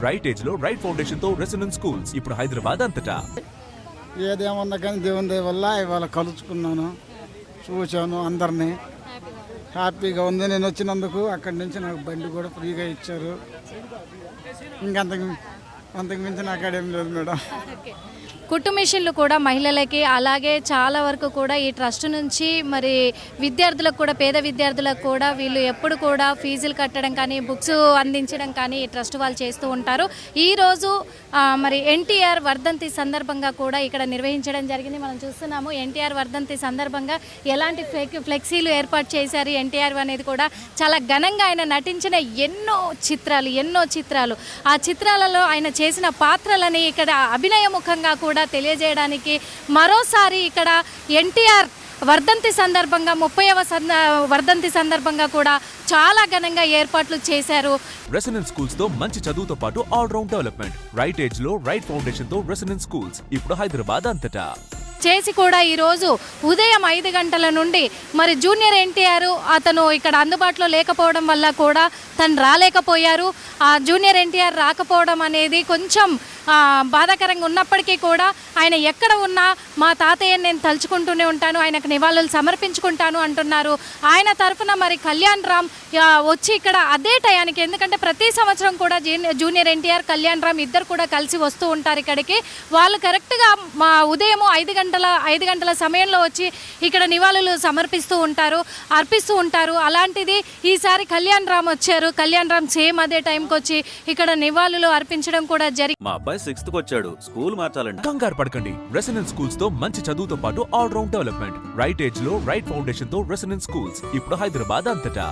Right age లో right foundation తో residence schools ఇప్పుడు హైదరాబాద్ అంతటా. ఏదేమన్నా కానీ దేవుని దయ వల్ల ఇవాళ కలుసుకున్నాను, చూశాను, అందరినీ హ్యాపీగా ఉంది. నేను వచ్చినందుకు అక్కడి నుంచి నాకు బండి కూడా ఫ్రీగా ఇచ్చారు. అంతకు మించి నాకు అక్కడేం లేదు మేడం. కుట్టు మిషన్లు కూడా మహిళలకి, అలాగే చాలా వరకు కూడా ఈ ట్రస్ట్ నుంచి మరి విద్యార్థులకు కూడా, పేద విద్యార్థులకు కూడా వీళ్ళు ఎప్పుడు కూడా ఫీజులు కట్టడం కానీ, బుక్స్ అందించడం కానీ ఈ ట్రస్ట్ వాళ్ళు చేస్తూ ఉంటారు. ఈరోజు మరి ఎన్టీఆర్ వర్ధంతి సందర్భంగా కూడా ఇక్కడ నిర్వహించడం జరిగింది. మనం చూస్తున్నాము ఎన్టీఆర్ వర్ధంతి సందర్భంగా ఎలాంటి ఫ్లెక్సీలు ఏర్పాటు చేశారు. ఎన్టీఆర్ అనేది కూడా చాలా ఘనంగా ఆయన నటించిన ఎన్నో చిత్రాలు ఆ చిత్రాలలో ఆయన చేసిన పాత్రలని ఇక్కడ అభినయముఖంగా కూడా తెలియజేయడానికి మరోసారి ఇక్కడ ఎన్టీఆర్ వర్ధంతి సందర్భంగా 30వ వర్ధంతి సందర్భంగా కూడా చాలా ఘనంగా ఏర్పాట్లు చేశారు. రెసిడెన్స్ స్కూల్స్ తో మంచి చదువుతో పాటు all round development. Right age లో రైట్ ఫౌండేషన్ తో రెసిడెన్స్ స్కూల్స్ ఇప్పుడు హైదరాబాద్ అంతటా. చేసి కూడా ఈరోజు ఉదయం 5 గంటల నుండి మరి జూనియర్ ఎన్టీఆర్ అతను ఇక్కడ అందుబాటులో లేకపోవడం వల్ల కూడా తను రాలేకపోయారు. ఆ జూనియర్ ఎన్టీఆర్ రాకపోవడం అనేది కొంచెం బాధాకరంగా ఉన్నప్పటికీ కూడా ఆయన ఎక్కడ ఉన్నా మా తాతయ్యని నేను తలుచుకుంటూనే ఉంటాను, ఆయనకు నివాళులు సమర్పించుకుంటాను అంటున్నారు. ఆయన తరఫున మరి కళ్యాణ్ రామ్ వచ్చి ఇక్కడ అదే టయానికి, ఎందుకంటే ప్రతి సంవత్సరం కూడా జూనియర్ ఎన్టీఆర్, కళ్యాణ్ రామ్ ఇద్దరు కూడా కలిసి వస్తూ ఉంటారు ఇక్కడికి. వాళ్ళు కరెక్ట్గా మా ఉదయం 5 గంటల సమయంలో వచ్చి ఇక్కడ నివాళులు అర్పిస్తూ ఉంటారు. అలాంటిది ఈసారి కళ్యాణ్ రామ్ వచ్చారు. కళ్యాణ్ రామ్ సేమ్ అదే టైంకి వచ్చి ఇక్కడ నివాళులు అర్పించడం కూడా జరిగింది. మా అబ్బాయి 6th వచ్చాడు, స్కూల్ మార్చాలండి. కంగారు పడకండి. రెసిడెన్స్ స్కూల్స్ తో మంచి చదువుతో పాటు all round development. Right age లో రైట్ ఫౌండేషన్ తో రెసిడెన్స్ స్కూల్స్ ఇప్పుడు హైదరాబాద్ అంతటా.